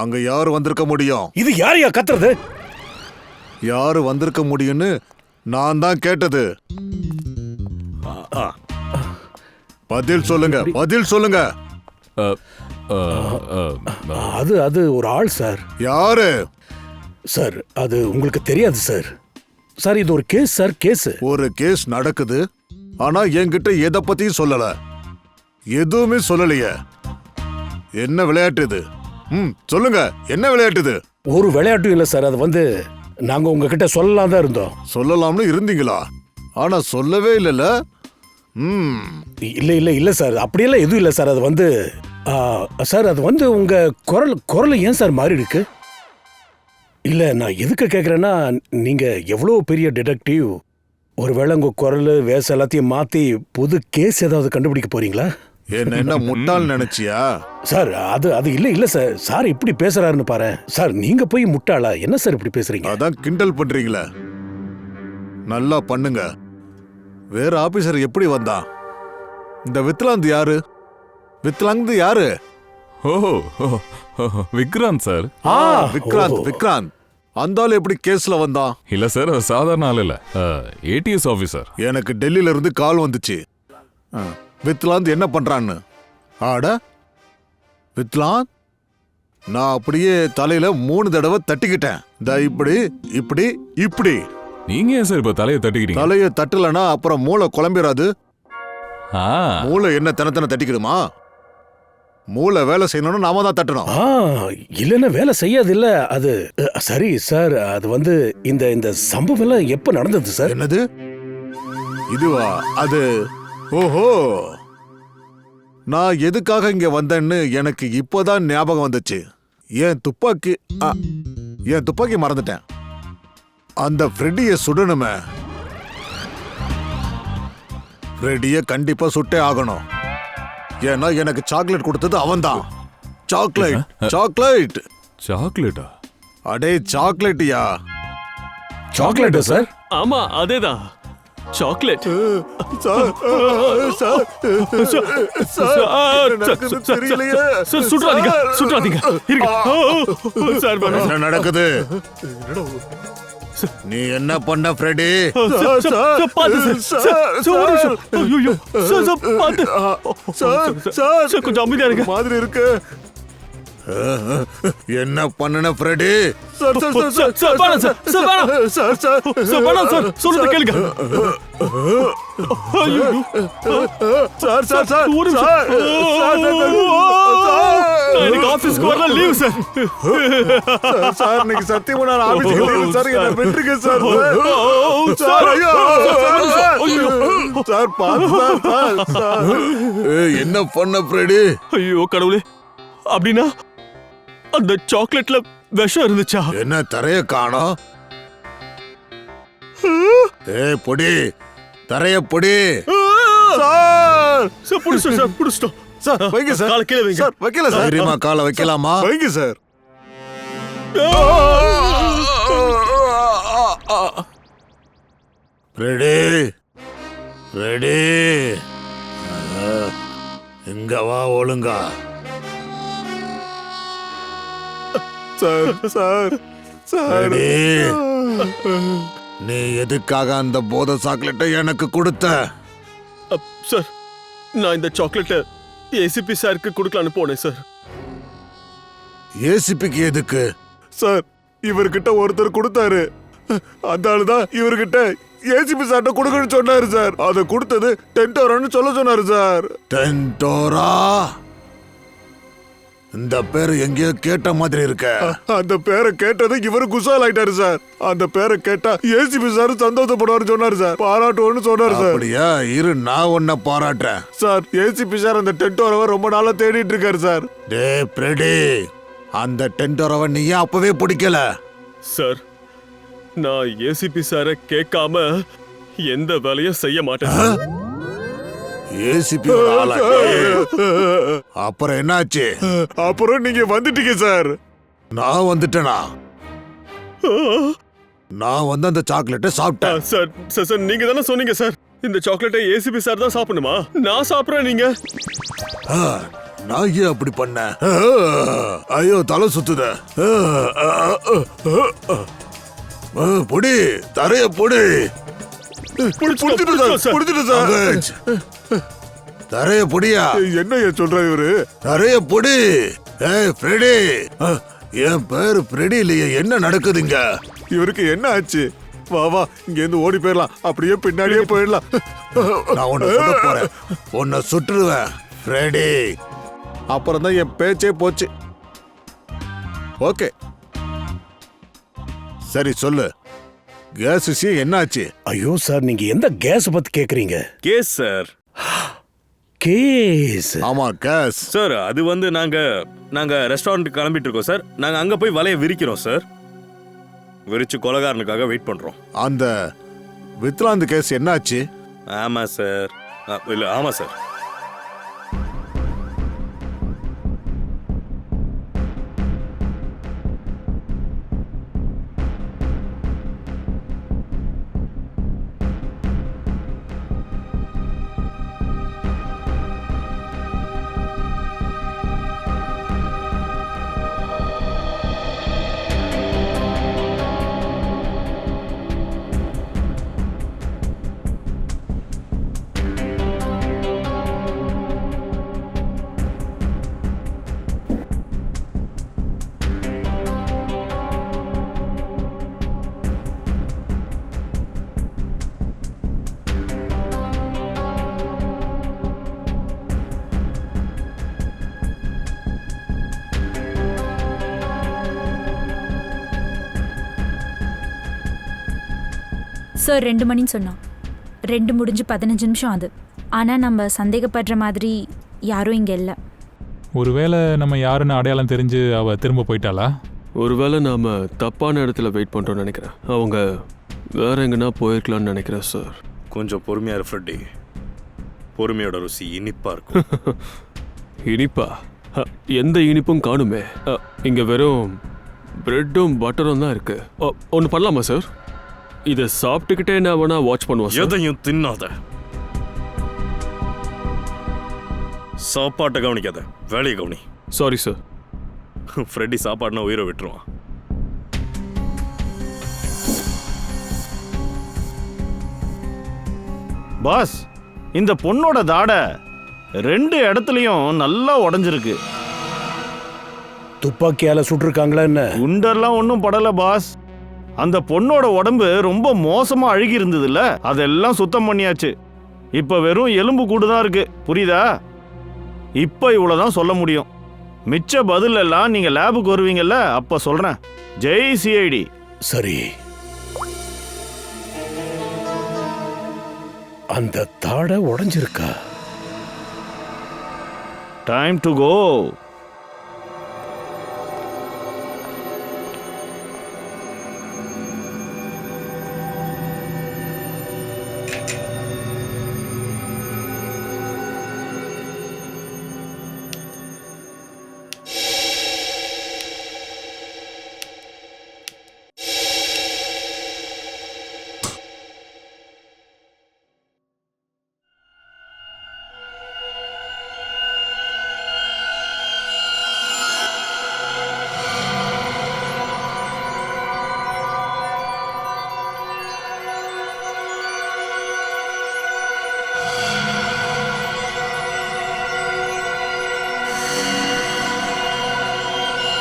அங்க யாரு வந்திருக்க முடியும்? இது யாரையா கத்துறது? யாரு வந்திருக்க முடியும்னு நான் தான் கேட்டது. பதில் சொல்லுங்க, பதில் சொல்லுங்க. அது அது ஒரு ஆள் சார். யாரு சார்? அது உங்களுக்கு தெரியாது சார். சார் இது ஒரு கேஸ் சார், கேஸ். ஒரு கேஸ் நடக்குது, ஆனா என்கிட்ட எதை பத்தியும் சொல்லல, எதுவுமே சொல்லலையே. என்ன விளையாட்டு இது? சொல்லுங்க, என்ன விளையாட்டு இது? ஒரு விளையாட்டும் இல்ல சார். அது வந்து நாங்க உங்ககிட்ட சொல்லலாம் தான் இருந்தோம். சொல்லலாம்னு இருந்தீங்களா? ஆனா சொல்லவே இல்லைல்ல. இல்ல இல்ல இல்ல சார், அப்படியெல்லாம் எதுவும் இல்ல சார். அது வந்து சார், அது வந்து உங்க குரல் ஏன் சார் மாறி இருக்கு? இல்ல, நான் எதுக்கு கேக்குறேன்னா, நீங்க எவ்வளவு பெரிய டிடெக்டிவ். ஒருவேளை உங்க குரல் வேஷம் எல்லாத்தையும் மாத்தி புது கேஸ் ஏதாவது கண்டுபிடிக்க போறீங்களா? என்ன முட்டாள் நினைச்சியா? சார் அது அது இல்ல இல்ல சார். சார் இப்படி பேசுறாருன்னு பாரு சார். நீங்க போய் முட்டாளா? என்ன சார் இப்படி பேசுறீங்க? அதான் கிண்டல் பண்றீங்களா? நல்லா பண்ணுங்க. வேற ஆபீசர் எப்படி வந்தான்? இந்த வித்லாந்த் யாரு? வித்லாந்த் யாரு? ஓ விக்ராந்த் சார். விக்ராந்த் அந்த ஆள் எப்படி கேஸ்ல வந்தான்? இல்ல சார், சாதாரண ஆள் இல்ல, ஏடிஎஸ் ஆபீசர். எனக்கு டெல்லியில இருந்து கால் வந்துச்சு, வித்லாந்த் என்ன பண்றான்னு. ஆட வித்லாந்த், நான் அப்படியே தலையில 3 தடவை தட்டிக்கிட்டேன். இப்படி இப்படி இப்படி. நீங்க ஏன் சார் இப்ப தலையை தட்டிக்கிட்டீங்க? தலையை தட்டலனா அப்புறம் மூளை குழம்பிடாது. மூளை என்ன தனத்தன தட்டிக்கிடுமா? மூளை வேலை செய்யணும்னு நாம தான் தட்டணும். இல்லன்னா வேலை செய்யாது இல்ல. அது சரி சார். அது வந்து இந்த இந்த சம்பவம் எல்லாம் எப்ப நடந்தது சார்? என்னது இதுவா? அது ஓஹோ, நான் எதுக்காக இங்க வந்தேன்னு எனக்கு இப்போதான் ஞாபகம் வந்துச்சு. என் துப்பாக்கி மறந்துட்டேன். அந்த ஃப்ரெடிய சுடணுமே. ஃப்ரெடிய கண்டிப்பா சுட்டே ஆகணும். ஏன்னா எனக்கு சாக்லேட் கொடுத்தது அவன்தான். சாக்லேட் சாக்லேட் சாக்லேட்டா? அடே சாக்லேட்டியா? சாக்லேட்டா சார்? ஆமா அதேதான், சாக்லேட். சுற்றாதீங்க சுற்றாதீங்க. என்ன நடக்குது? நீ என்ன பண்ண ஃப்ரெடி? கொஞ்சம் அமைதியா இருக்க மாதிரி இருக்கு. என்ன பண்ணன ஃப்ரெடி? சொல்லுங்க கேளுங்க. எனக்கு ஆபீஸ்க்கு வரல, லீவ் சார். சார் இன்னைக்கு சத்தியமா நான் ஆபீஸ்க்கு லீவ் சார். என்ன விட்டுருங்க சார். சார் ஐயோ சார், பாத்து சார். என்ன பண்ண ஃப்ரெடி? ஐயோ கடவுளே, அப்படின்னா அந்த சாக்லேட்ல விஷம் இருந்துச்சா? என்ன தரைய காணோம்? பொடி, தரைய பொடி. சார் புடிச்சிட்டோம் சார், புடிச்சிட்டோம் சார். வைங்க சார், காலை கீழே வைங்க. சார் வைக்கல சார். தெரியுமா காலை வைக்கலாமா? வைங்க சார். Ready ready. இங்க வா ஒழுங்கா. சார் சார் சார், நீ எதுக்காக அந்த போதை சாக்லேட்டை எனக்கு கொடுத்த? சார், நான் இந்த சாக்லேட்டை ஏசிபி சாருக்கு கொடுக்கலான்னு போனேன் சார். ஏசிபிக்கு எதுக்கு? சார், இவர்கிட்ட ஒருத்தர் கொடுத்தாரு. அந்த ஆளுதான் இவர்கிட்ட ஏசிபி சார்ட்ட கொடுக்கணும்னு சொன்னாரு சார். அதை கொடுத்தது டென்டோரான்னு சொல்ல சொன்னாரு சார். டென்டோரா? இந்த பேரு எங்கேயோ கேட்ட மாதிரி இருக்க. அந்த பேரை கேட்டது இவரு குசால் ஆயிட்டாரு சார். அந்த பேரை கேட்டா ஏசிபி சார் சந்தோஷப்படுவாரு சொன்னாரு சார். பாராட்டுவோன்னு சொன்னாரு சார். அப்படியா? இரு, நான் உன்னை பாராட்டுறேன் சார். ஏசிபி சார் அந்த டென்டோராவை ரொம்ப நாளா தேடிட்டு இருக்காரு சார். டே பிரெடி, அந்த டென்டோராவை நீ ஏன் அப்பவே பிடிக்கல? சார், நான் ஏசிபி சாரை கேட்காம எந்த வேலையும் செய்ய மாட்டேன். ஏசிபி அப்புறம் என்னாச்சு? அப்புறம் நீங்க வந்துட்டீங்க சார். நான் வந்துட்டேனா? நான் வந்து அந்த சாக்லேட்டை சாப்பிட்டேன் சார். சார், நீங்க தானே சொன்னீங்க சார் இந்த சாக்லேட்டை ஏசிபி சார் தான் சாப்பிடணுமா? நான் சாப்பிடுறேன். நீங்க நான் ஏன் அப்படி பண்ணேன்? ஐயோ தலை சுத்துத. பொடி தரைய பொடி. தரைய பொடியா? என்ன சொல்ற இவரு? தரைய பொடி. ஏய் ஃப்ரெடி, என் பேரு ஃப்ரெடி இல்லையே, என்ன நடக்குதுங்க? இவருக்கு என்ன ஆச்சு? வா வா, இங்க இருந்து ஓடி போயிடலாம், அப்படியே பின்னாடியே போயிடலாம். நான் உன்னை சுட போறேன், உன்னை சுட்டுருவேன் ஃப்ரெடி. அப்புறம் தான் என் பேச்சே போச்சு. ஓகே சரி சொல்லு, கேஸ் விஷயம் என்ன ஆச்சு? ஐயோ சார், நீங்க எந்த கேஸ் பத்தி கேக்குறீங்க? Case sir. கேஸ்? ஆமா கேஸ் சார், அது வந்து நாங்க ரெஸ்டாரண்ட்டுக்கு கிளம்பிட்டு இருக்கோம் சார். நாங்க அங்க போய் வலைய விரிக்கிறோம் சார். விரிச்சு கொலகாரனுக்காக வெயிட் பண்றோம். அந்த வித்லாந்து கேஸ் என்னாச்சு? ஆமா சார். இல்ல ஆமா சார். சார் 2 மணின்னு சொன்னான். 2 முடிஞ்சு 15 நிமிஷம் ஆகுது. ஆனால் நம்ம சந்தேகப்படுற மாதிரி யாரும் இங்கே இல்லை. ஒருவேளை நம்ம யாருன்னு அடையாளம் தெரிஞ்சு அவ திரும்ப போயிட்டாளா? ஒருவேளை நாம தப்பான இடத்துல வெயிட் பண்ணுறோம்னு நினைக்கிறேன். அவங்க வேற எங்கன்னா போயிருக்கலாம்னு நினைக்கிறேன் சார். கொஞ்சம் பொறுமையா இரு ஃப்ரெட்டி. பொறுமையோட ருசி இனிப்பா இருக்கும். இனிப்பா? எந்த இனிப்பும் காணுமே. இங்க வெறும் பிரெட்டும் பட்டரும் தான் இருக்கு. ஒன்று பண்ணலாமா சார்? இதை சாப்பிட்டுக்கிட்டே நான் வேணா வாட்ச் பண்ணுவோம். எதையும் தின்னாத, சாப்பாட்டை கவனிக்காத, வேலையை கவனி. Sorry sir. ஃப்ரெட்டி சாப்பாடுனா உயிரை விட்டுருவான். பாஸ், இந்த பொண்ணோட தாடை 2 இடத்துலயும் நல்லா உடைஞ்சிருக்கு. துப்பாக்கியால சுட்டிருக்காங்களா என்ன? குண்டெல்லாம் ஒன்றும் படல பாஸ். அந்த பொண்ணோட உடம்பு ரொம்ப மோசமா அழுகி இருந்ததுல்ல, அதெல்லாம் சுத்தம் பண்ணியாச்சு. இப்ப வெறும் எலும்பு கூடு தான் இருக்கு, புரியுதா? இப்ப இவ்வளவுதான் சொல்ல முடியும். மிச்ச பதில் எல்லாம் நீங்க லேபுக்கு வருவீங்கல்ல, அப்ப சொல்றேன். ஜெய் சிஐடி. சரி, அந்த தாடை உடைஞ்சிருக்கா? Time to go.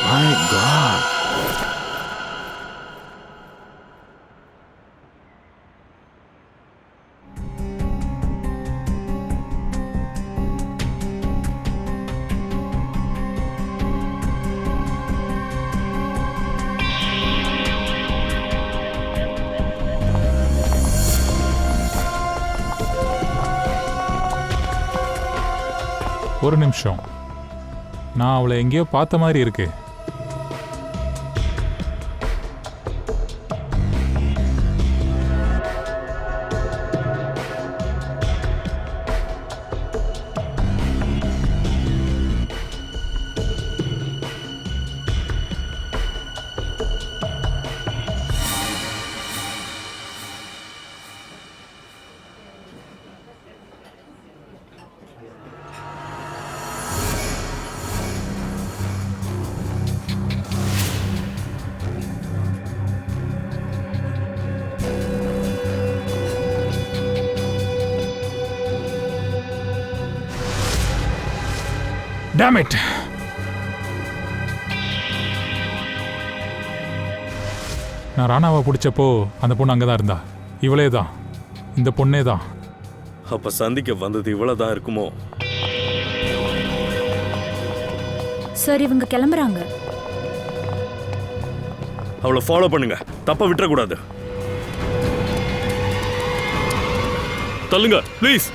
My God. ஒரு நிமிஷம், நான் அவளை எங்கேயோ பார்த்த மாதிரி இருக்கு. Damn it. நான் ராணாவை பிடிச்சப்போ அந்த பொண்ணு அங்கே தான் இருந்தா. இவளே தான், இந்த பொண்ணே தான். அப்ப சந்திக்க வந்தது இவ்வளவுதான் இருக்குமோ? சார் இவங்க கிளம்புறாங்க. அவளை ஃபாலோ பண்ணுங்க, தப்ப விட்டுறக்கூடாது. தள்ளுங்க ப்ளீஸ்.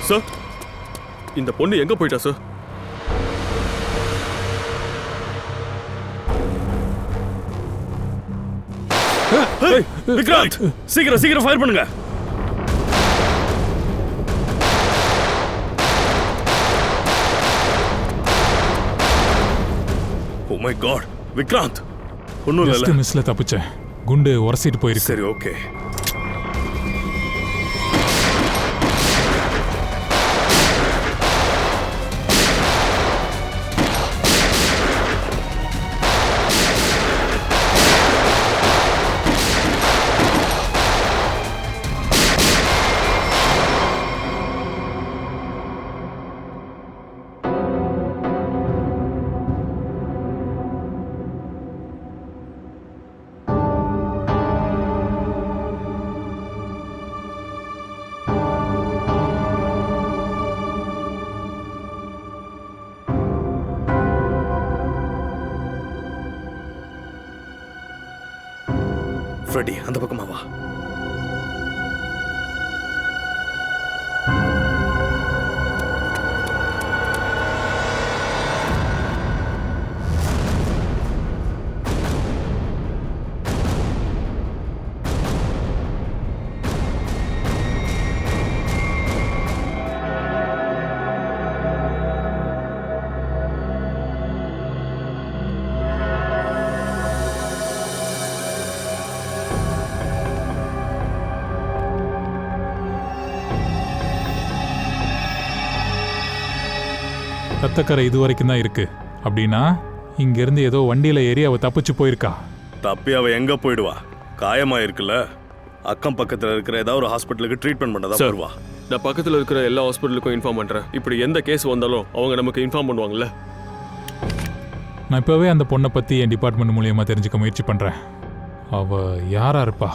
சார் இந்த பொண்ணு எங்க போயிட்டா சார்? விக்ராந்த், சீக்கிரம் சீக்கிரம் ஃபயர் பண்ணுங்க. ஓ மை காட், விக்ராந்த் ஒண்ணும் ஜஸ்ட் இல்ல. மிஸ்ல தப்பிச்சேன். குண்டு உரசிட்டு போயிருக்கு. சரி ஓகே. ஃப்ரெடி அந்த பக்கமா வா. ரத்தக்கரை இது வரைக்கும் தான் இருக்கு. அப்படின்னா இங்கிருந்து ஏதோ வண்டியில ஏறி அவ தப்பிச்சு போயிருக்கா. தப்பி அவ எங்க போயிடுவா? காயமா இருக்குல்ல, அக்கம் பக்கத்துல இருக்கிற ஏதாவது ஒரு ஹாஸ்பிட்டலுக்கு ட்ரீட்மெண்ட் பண்ணதா சார், வருவா. நான் பக்கத்துல இருக்கிற எல்லா ஹாஸ்பிட்டலுக்கும் இன்ஃபார்ம் பண்றேன். இப்படி எந்த கேஸ் வந்தாலும் அவங்க நமக்கு இன்ஃபார்ம் பண்ணுவாங்கல்ல. நான் இப்போவே அந்த பொண்ணை பற்றி என் டிபார்ட்மெண்ட் மூலியமாக தெரிஞ்சுக்க முயற்சி பண்ணுறேன். அவள் யாராக இருப்பா?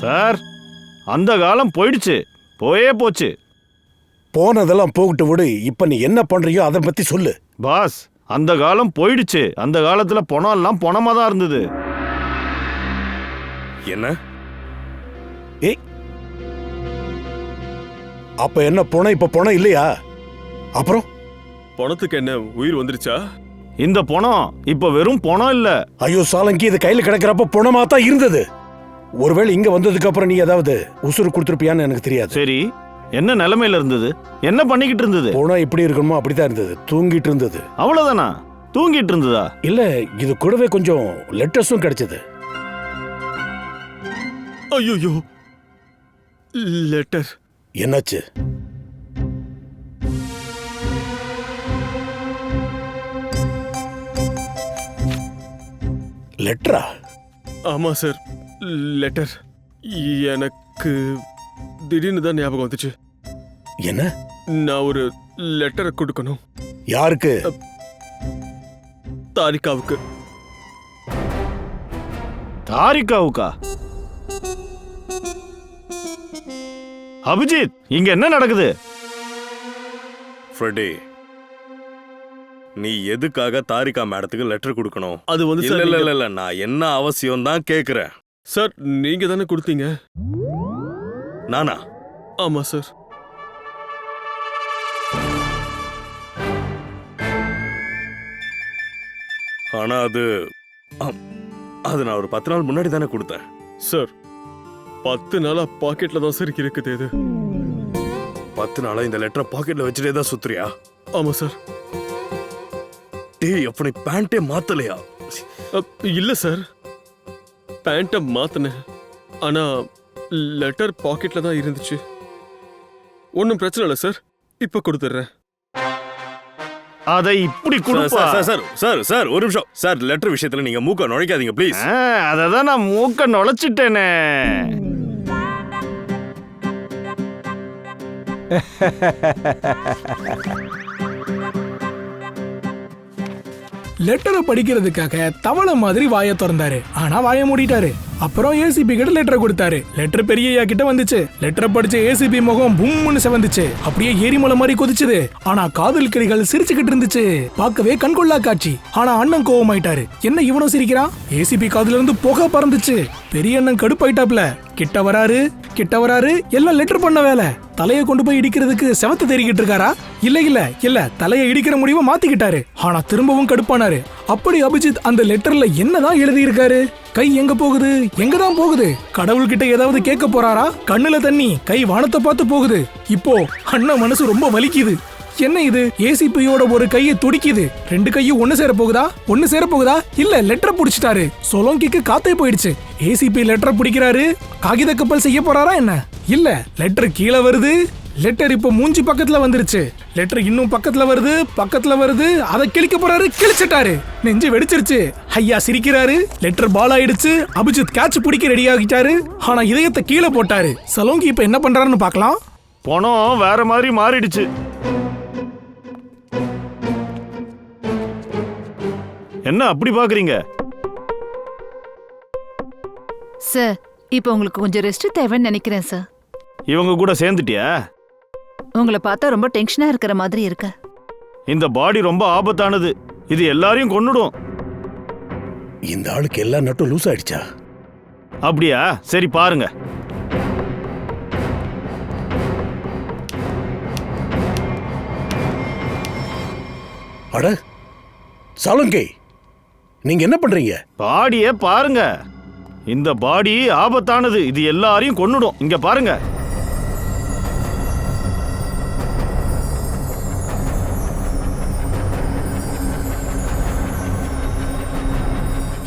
சார், அந்த காலம் போயிடுச்சு, போயே போச்சு. போனதெல்லாம் போகிட்டு விடு. இப்ப நீ என்ன பண்றியோ அதை பத்தி சொல்லு. பாஸ், அந்த காலம் போயிடுச்சு. அந்த காலத்துல பணம் எல்லாம் பணமா தான் இருந்தது. என்ன? ஏய், அப்ப என்ன பணம் இப்ப பணம் இல்லையா? அப்புறம் பணத்துக்கு என்ன உயிர் வந்துருச்சா? இந்த பணம் இப்ப வெறும் பணம் இல்ல. ஐயோ சாலங்கி, இது கையில கிடக்கிறப்ப பணமா தான் இருந்தது. ஒருவேளை இங்க வந்ததுக்கு அப்புறம் நீ ஏதாவது உசுறு கொடுத்துருப்பியான்னு எனக்கு தெரியாது. சரி, என்ன நிலைமையில இருந்தது? என்ன பண்ணிக்கிட்டு இருந்தது? பணம் எப்படி இருக்கணுமோ அப்படித்தான் இருந்தது. தூங்கிட்டு இருந்தது. அவ்வளவுதானா? தூங்கிட்டு இருந்ததா? இல்ல, இது கூடவே கொஞ்சம் லெட்டர்ஸும் கிடைச்சது. ஐயோ, லெட்டர். என்னாச்சு? லெட்டரா? ஆமா சார், லெட்டர். எனக்கு திடீர்னு தான் ஞாபகம் வந்துச்சு. என்ன? நான் ஒரு லெட்டரை கொடுக்கணும். யாருக்கு? தாரிகாவுக்கு. தாரிகாவுக்கா? அபிஜித், இங்க என்ன நடக்குது? ஃப்ரெடி, நீ எதுக்காக தாரிகா மேடத்துக்கு லெட்டர் கொடுக்கணும்? அது வந்து இல்ல சார், இல்ல நீங்க- இல்ல, நான் என்ன அவசியம் தான் கேக்குறேன். சார், நீங்க தானே கொடுத்தீங்க. நானா? ஆமா சார். ஆனா அது நான் ஒரு 10 நாள் முன்னாடி தானே கொடுத்தேன். சார் 10 நாளா பாக்கெட்ல தான் சார் இருக்குது. இது 10 நாளா இந்த லெட்டரை பாக்கெட்ல வச்சுட்டே தான் சுத்துறியா? ஆமா சார். டேய், அப்ப நீ பேண்டே மாத்தலையா? இல்ல சார், பேண்ட்டை மாத்தினேன். ஆனா லெட்டர் பாக்கெட்ல தான் இருந்துச்சு. ஒன்றும் பிரச்சனை இல்லை சார், இப்ப கொடுத்துட்றேன். அதை இப்படி கொடுப்பா. சார் ஒரு நிமிஷம் சார். லெட்டர் விஷயத்துல நீங்க மூக்க நுழைக்காதீங்க ப்ளீஸ். அததான் நான் மூக்க நுழைச்சிட்டேனே. லெட்டரை படிக்கிறதுக்காக தவளை மாதிரி வாயை திறந்தாரு. ஆனா வாயை மூடிட்டாரு. அப்புறம் ஏசிபி கிட்ட லெட்டரை கொடுத்தாரு. லெட்டர் பெரியய்யா கிட்ட வந்துச்சு. லெட்டரை படிச்ச ஏசிபி முகம் பும்முன்னு செவந்துச்சு. அப்படியே எரிமலை மாதிரி கொதிச்சுது. ஆனா காதல் கிளிகள் சிரிச்சுக்கிட்டு இருந்துச்சு. பார்க்கவே கண்கொள்ளா காட்சி. ஆனா அண்ணன் கோவமாயிட்டாரு. என்ன இவனும் சிரிக்கிறான்? ஏசிபி காதுல இருந்து புகை பறந்துச்சு. பெரிய அண்ணன் கடுப்பாயிட்டாப்ல. கிட்ட வராரு. எல்லாம் லெட்டர் பண்ண வேலை. தலையை கொண்டு போய் இடிக்கிறதுக்கு செவத்து தெரிக்கிட்டு இருக்காரா? இல்ல தலையை இடிக்கிற முடிவை மாத்திக்கிட்டாரு. ஆனா திரும்பவும் கடுப்பானாரு. அப்படி அபிஜித் அந்த லெட்டர்ல என்னதான் எழுதி இருக்காரு? கை எங்க போகுது? எங்கதான் போகுது? கடவுள்கிட்ட ஏதாவது கேட்க போறாரா? கண்ணுல தண்ணி, கை வானத்தை பார்த்து போகுது. இப்போ அண்ணன் மனசு ரொம்ப வலிக்குது. என்ன இது? ஏசிபியோட ஒரு கையை துடிக்குது. 2 கையும் ஒன்னு சேர போகுதா? இல்ல லெட்டர் புடிச்சிட்டாரு. சொலோங்கிக்கு காத்தே போயிடுச்சு. ஏசிபி லெட்டர் பிடிக்கிறாரு. காகித கப்பல் செய்ய போறாரா என்ன? இல்ல, லெட்டர் கீழே வருது. லெட்டர் இப்ப மூஞ்சி பக்கத்துல வந்துருச்சு. லெட்டர் இன்னும் பக்கத்துல வருது. அதை கிழிக்க போறாரு. கிழிச்சிட்டாரு. நெஞ்சு வெடிச்சிருச்சு. ஐயா சிரிக்கிறாரு. லெட்டர் பால் ஆயிடுச்சு. அபிஜித் கேட்ச் பிடிக்க ரெடி ஆகிட்டாரு. ஆனா இதயத்தை கீழே போட்டாரு. சலோங்கி இப்ப என்ன பண்றாருன்னு பார்க்கலாம். பணம் வேற மாதிரி மாறிடுச்சு. என்ன அப்படி பாக்குறீங்க? சார், இப்போ உங்களுக்கு கொஞ்சம் ரெஸ்ட் தேவைன்னு நினைக்கிறேன் சார். இவங்க கூட சேர்ந்துட்டியா? உங்களை பார்த்தா ரொம்ப டென்ஷனா இருக்கிற மாதிரி இருக்கு. இந்த பாடி ரொம்ப ஆபத்தானது. இது எல்லாரையும் கொன்னுடும். இந்த ஆளுக்கு எல்லா நட்டும் லூஸ் ஆயிடுச்சா? அப்படியா? சரி பாருங்க. அட சாலங்கை, நீங்க என்ன பண்றீங்க? பாடியே பாருங்க. இந்த பாடி ஆபத்தானது. இது எல்லாரையும் கொன்னுடும். இங்க பாருங்க.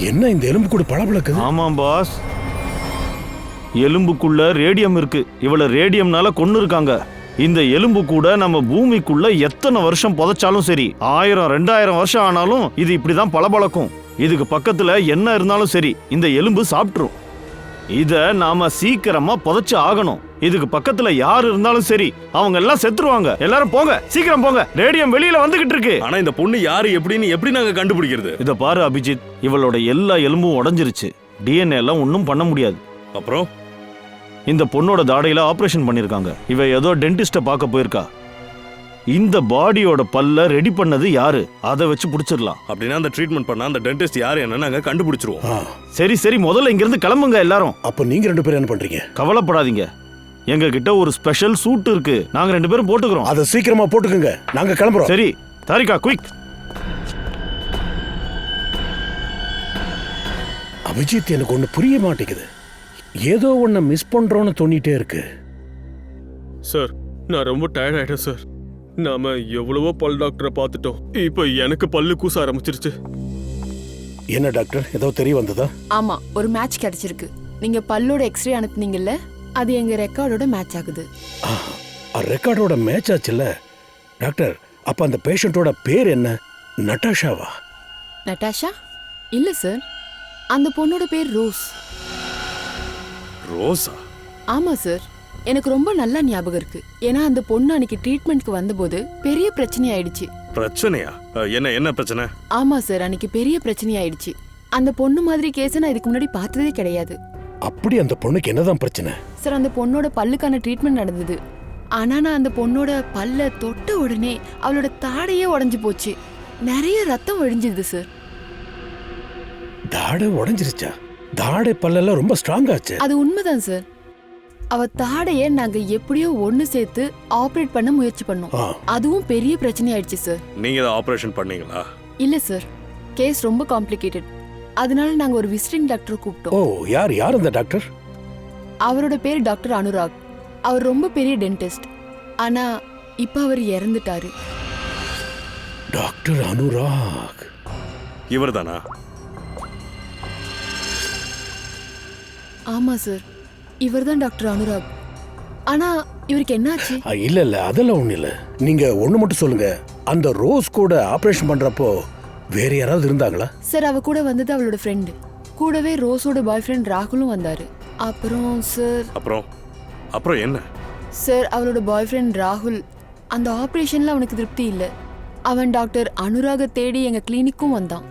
என்ன இந்த எலும்பு கூட பளபளக்குது? ஆமாம் பாஸ், எலும்புக்குள்ள ரேடியம் இருக்கு. இவ்வளவு ரேடியம்னால கொன்னு இருக்காங்க. இந்த எலும்பு கூட நம்ம பூமிக்குள்ள எத்தனை வருஷம் புதைச்சாலும் சரி, 1000-2000 வருஷம் ஆனாலும் இது இப்படிதான் பளபளக்கும். இதுக்கு பக்கத்துல என்ன இருந்தாலும் சரி, இந்த எலும்பு சாப்பிட்டுரும். இத நாம சீக்கிரமா புதைச்சு ஆகணும். இதுக்கு பக்கத்துல யார் இருந்தாலும் சரி, அவங்க எல்லாம் செத்துருவாங்க. எல்லாரும் போங்க, சீக்கிரம் போங்க. ரேடியம் வெளியில வந்துகிட்டு இருக்கு. ஆனா இந்த பொண்ணு யாரு, எப்படின்னு எப்படி நாங்க கண்டுபிடிக்கிறது? இத பாரு அபிஜித், இவளோட எல்லா எலும்பும் உடைஞ்சிருச்சு. டிஎன்ஏ எல்லாம் ஒன்னும் பண்ண முடியாது. அப்புறம் இந்த பொண்ணோட தாடையில ஆபரேஷன் பண்ணிருக்காங்க. இவ ஏதோ டென்டிஸ்ட பார்க்க போயிருக்கா. இந்த பாடியோட பல்ல ரெடி பண்ணது யாரு? அதை வச்சு புடிச்சிடலாம். அப்படின்னா அந்த ட்ரீட்மெண்ட் பண்ண அந்த டென்டிஸ்ட் யாரு என்ன நாங்க கண்டுபிடிச்சிருவோம். சரி முதல்ல இங்க இருந்து கிளம்புங்க எல்லாரும். அப்ப நீங்க 2 பேரும் என்ன பண்றீங்க? கவலைப்படாதீங்க, எங்க கிட்ட ஒரு ஸ்பெஷல் சூட் இருக்கு. நாங்க 2 பேரும் போட்டுக்கிறோம். அதை சீக்கிரமா போட்டுக்கோங்க, நாங்க கிளம்புறோம். சரி தாரிகா, குயிக். அபிஜித், எனக்கு ஒண்ணு புரிய மாட்டேங்குது. ஏதோ ஒண்ணு மிஸ் பண்றோம்னு தோணிட்டே இருக்கு. சார், நான் ரொம்ப டயர்ட் ஆயிட்டேன் சார். நாம எவ்வளவோ பல் டாக்டரை பார்த்துட்டோம். இப்போ எனக்கு பல்லு கூச ஆரம்பிச்சிருச்சு. என்ன டாக்டர், ஏதோ தெரிய வந்ததா? ஆமா, ஒரு மேட்ச் கிடைச்சிருக்கு. நீங்க பல்லோட எக்ஸ்ரே அனுப்புனீங்கல்ல, அது எங்க ரெக்கார்டோட மேட்ச் ஆகுது. ரெக்கார்டோட மேட்ச் ஆச்சுல்ல டாக்டர்? அப்ப அந்த பேஷண்டோட பேர் என்ன? நட்டாஷாவா? நட்டாஷா? இல்ல சார், அந்த பொண்ணோட பேர் ரோஸ். ரோஸா? ஆமா சார், எனக்கு ரொம்ப நல்லா ஞாபகம் இருக்கு. ஏன்னா அந்த பொண்ணு அன்னைக்கு ட்ரீட்மெண்ட்க்கு வந்தபோது பெரிய பிரச்சனை ஆயிடுச்சு. பிரச்சனையா? என்ன பிரச்சனை? ஆமா சார், அன்னைக்கு பெரிய பிரச்சனை ஆயிடுச்சு. அந்த பொண்ணு மாதிரி கேஸை நான் இதுக்கு முன்னாடி பார்த்ததே கிடையாது. அப்படி அந்த பொண்ணுக்கு என்னதான் பிரச்சனை? சார், அந்த பொண்ணோட பல்லுக்கான ட்ரீட்மெண்ட் நடந்தது. ஆனா நான் அந்த பொண்ணோட பல்ல தொட்ட உடனே அவளோட தாடையே உடைஞ்சு போச்சு. நிறைய ரத்தம் வழிஞ்சுது சார். தாடை உடைஞ்சிருச்சா? தாடை பல்லெல்லாம் ரொம்ப ஸ்ட்ராங் ஆச்சு. அது உண்மைதான் சார். அவ தாடைய நாங்க எப்படியோ ஒண்ணு சேர்த்து ஆபரேட் பண்ண முயற்சி பண்ணோம். அதுவும் பெரிய பிரச்சனை ஆயிடுச்சு சார். நீங்க தான் ஆபரேஷன் பண்ணீங்களா? இல்ல சார், கேஸ் ரொம்ப காம்ப்ளிகேட்டட். அதனால நாங்க ஒரு விசிட்டிங் டாக்டர் கூப்பிட்டோம். ஓ, யார் அந்த டாக்டர்? அவரோட பேர் டாக்டர் அனுராக். அவர் ரொம்ப பெரிய டென்டிஸ்ட். ஆனா இப்ப அவர் இறந்துட்டாரு. டாக்டர் அனுராக் இவர்தானா? ஆமா சார், இவர்தான் டாக்டர் அனுராக். ஆனா இவருக்கு என்னாச்சு? இல்ல அதெல்லாம் ஒண்ணு இல்ல. நீங்க ஒண்ணு மட்டும் சொல்லுங்க, அந்த ரோஸ் கூட ஆபரேஷன் பண்றப்போ வேற யாராவது இருந்தாங்களா? சார், அவ கூட வந்தது அவளோட ஃப்ரெண்டு. கூடவே ரோஸோட பாய் ஃப்ரெண்ட் ராகுலும் வந்தாரு. அப்புறம் சார் அப்புறம் என்ன சார், அவளோட பாய் ஃப்ரெண்ட் ராகுல் அந்த ஆபரேஷன்ல அவனுக்கு திருப்தி இல்லை. அவன் டாக்டர் அனுராக தேடி எங்க கிளினிக்கும் வந்தான்.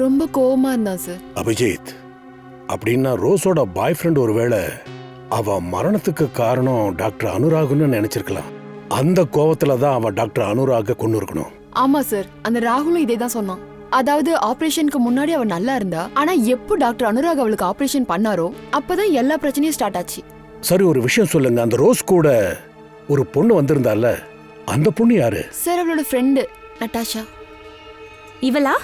ரொம்ப கோவமா இருந்தான் சார். அபிஜித், அப்படின்னா ரோஸோட பாய் ஃப்ரெண்ட் ஒருவேளை அவ மரணத்துக்கு காரணம் டாக்டர் அனுராகுன்னு நினைச்சிருக்கலாம். அந்த கோவத்துல தான் அவன் டாக்டர் அனுராக கொண்டு இருக்கணும். ஆமா சார், அந்த ராகுலும் இதே தான் சொன்னான். அதாவது ஆபரேஷனுக்கு முன்னாடி அவ நல்லா இருந்தா, ஆனா எப்போ டாக்டர் அனுராக் அவளுக்கு ஆபரேஷன் பண்ணாரோ அப்பதான் எல்லா பிரச்சனையும் ஸ்டார்ட் ஆச்சு. சரி, ஒரு விஷயம் சொல்லுங்க, அந்த ரோஸ் கூட ஒரு பொண்ணு வந்திருந்தால, அந்த பொண்ணு யாரு? சார், அவளோட ஃப்ரெண்டு நட்டாஷா. இவளா?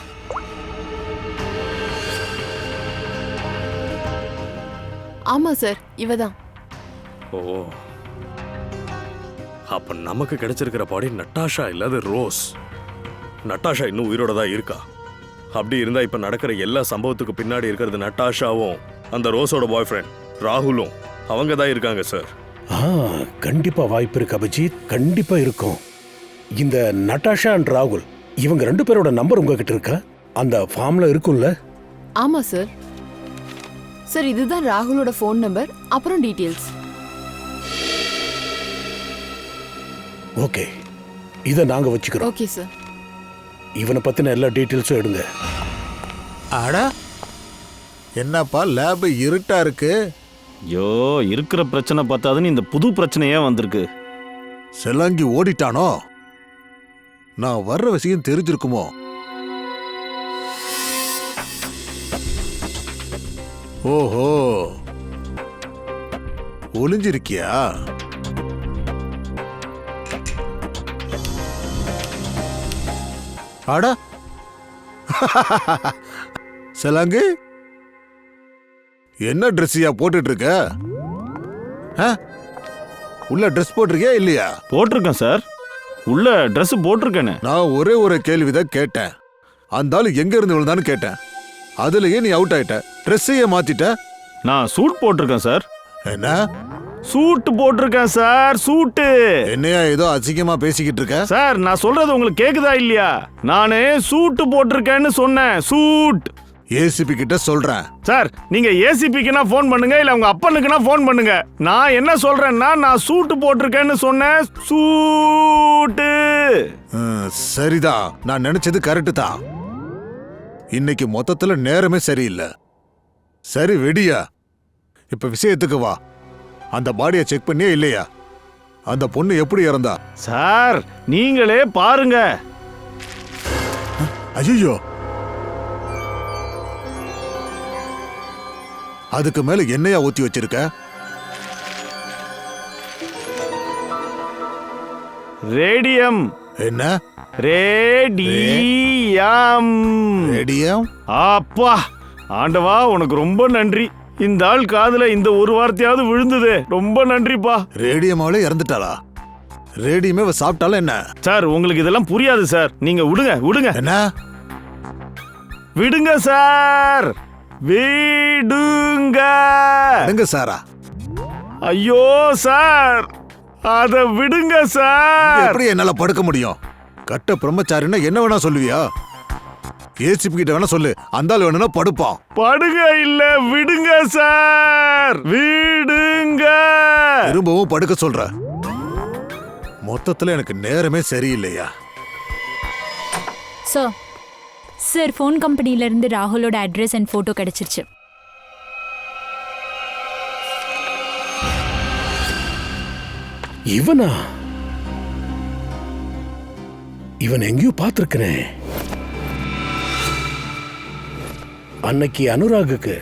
ஆமா சார், இவதான். ஓ, அப்ப நமக்கு கிடைச்சிருக்கிற பாடி நட்டாஷா இல்லாத ரோஸ். நட்டாஷா இன்னும் உயிரோட தான் இருக்கா? அப்படி இருந்தா இப்ப நடக்கிற எல்லா சம்பவத்துக்கு பின்னாடி இருக்கிறது நட்டாஷாவும் அந்த ரோஸோட பாய் ஃப்ரெண்ட் ராகுலும் அவங்க தான் இருக்காங்க சார். கண்டிப்பா வாய்ப்பு இருக்கு அபிஜித், கண்டிப்பா இருக்கும். இந்த நட்டாஷா அண்ட் ராகுல் இவங்க 2 பேரோட நம்பர் உங்ககிட்ட இருக்கா? அந்த ஃபார்ம்ல இருக்கும்ல? ஆமா சார். சார், இதுதான் ராகுலோட ஃபோன் நம்பர், அப்புறம் டீடைல்ஸ். ஓகே, இத நாங்க வச்சுக்கிறோம். Okay sir. இவனை பத்தின எல்லா டீடைல்ஸும் எடுங்க. அடா, என்னப்பா லேப் இருட்டா இருக்கு? ஐயோ, இருக்கிற பிரச்சனை பார்த்தாதுன்னு இந்த புது பிரச்சனையே வந்திருக்கு. செலாங்கி ஓடிட்டானோ? நான் வர்ற விஷயம் தெரிஞ்சிருக்குமோ? ஓஹோ, ஒளிஞ்சிருக்கியா? அடா, செலாங்கு, என்ன ட்ரெஸ்ஸியா போட்டுட்டு இருக்க? உள்ள ட்ரெஸ் போட்டிருக்கியா இல்லையா? போட்டிருக்கேன் சார், உள்ள ட்ரெஸ் போட்டிருக்கேன்னு. நான் ஒரே ஒரு கேள்விதான் கேட்டேன். அந்த ஆளு எங்க இருந்து விழுந்தான்னு கேட்டேன். அதுலயே நீ அவுட் ஆயிட்ட. ட்ரெஸ்ஸையே மாத்திட்ட. நான் சூட் போட்டிருக்கேன் சார். என்ன சூட் போட்டிருக்கேன் சார், சூட்டு. என்னையா ஏதோ அசிங்கமா பேசிக்கிட்டு இருக்க? சார், நான் சொல்றது உங்களுக்கு கேக்குதா இல்லையா? நானே சூட்டு போட்டிருக்கேன்னு சொன்னேன், சூட். ஏசிபி கிட்ட சொல்றேன். சார், நீங்க ஏசிபிக்குனா ஃபோன் பண்ணுங்க, இல்ல உங்க அப்பனுக்குனா ஃபோன் பண்ணுங்க. நான் என்ன சொல்றேன்னா, நான் சூட்டு போட்டிருக்கேன்னு சொன்னேன், சூட்டு. சரிதான், நான் நினைச்சது கரெக்ட் தான். இன்னைக்கு மொத்தத்துல நேரமே சரியில்லை. சரி வெடியா, இப்ப விஷயத்துக்கு வா. அந்த பாடியை செக் பண்ணியே இல்லையா? அந்த பொண்ணு எப்படி இறந்தா? சார், நீங்களே பாருங்க. ஐயோ, அதுக்கு மேல என்னையா ஊத்தி வச்சிருக்க? ரேடியம். என்ன ரேடியம்? ரேடியம்? அப்பா, ஆண்டவா உனக்கு ரொம்ப நன்றி. இந்த ஆள் காதுல இந்த ஒரு வார்த்தையாவது விழுந்தது. ரொம்ப நன்றிப்பா. ரேடியமாவில இறந்துட்டாளா? ரேடியமே சாப்பிட்டாலும் என்ன? சார், உங்களுக்கு இதெல்லாம் புரியாது சார். நீங்க விடுங்க விடுங்க. என்ன விடுங்க சார், விடுங்க. விடுங்க சாரா? ஐயோ சார், அத விடுங்க சார். எப்படி என்னால படுக்க முடியும்? கட்ட பிரம்மச்சாரின்னா என்ன வேணா சொல்லுவியா? ஏசிபி கிட்ட வேணா சொல்லு, அந்த ஆள் வேணும்னா படுப்பான். படுக இல்ல, விடுங்க சார், விடுங்க. திரும்பவும் படுக்க சொல்ற. மொத்தத்துல எனக்கு நேரமே சரியில்லையா? சார், ஃபோன் கம்பெனில இருந்து ராகுலோட அட்ரஸ் அண்ட் போட்டோ கிடைச்சிருச்சு. இவனா? இவன் எங்கேயோ பார்த்திருக்கிறேன். அன்னைக்கு அனுராகுக்கு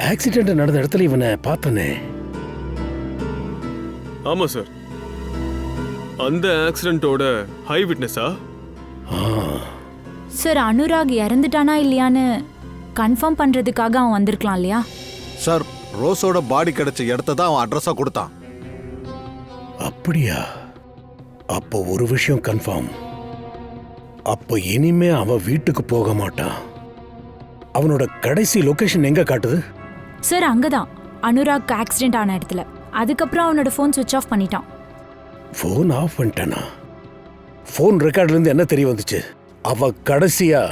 ஆக்சிடென்ட் நடந்த இடத்துல இவனை பார்த்தனே. ஆமா சார், அந்த ஆக்சிடென்ட்டோட ஹை விட்னஸா? சார் அனுராக் இறந்துட்டானா இல்லையான்னு கன்ஃபார்ம் பண்றதுக்காக அவன் வந்திருக்கலாம் இல்லையா? சார் ரோஸோட பாடி கிடைச்ச இடத்த தான் அவன் அட்ரஸா கொடுத்தான். அப்படியா? அப்போ ஒரு விஷயம் கன்ஃபார்ம். அப்போ இனிமே அவன் வீட்டுக்கு போக மாட்டான். அவனோட கடைசி லொகேஷன் எங்க காட்டுது? சார் அங்கதான், அனுராக் ஆக்சிடென்ட் ஆன இடத்துல. அதுக்கப்புறம் அவனோட ஃபோன் சுவிட்ச் ஆஃப் பண்ணிட்டான். ஃபோன் ஆஃப் பண்ணிட்டானா? ஃபோன் ரெக்கார்ட்ல இருந்து என்ன தெரிய வந்துச்சு? அவ கடைசியா,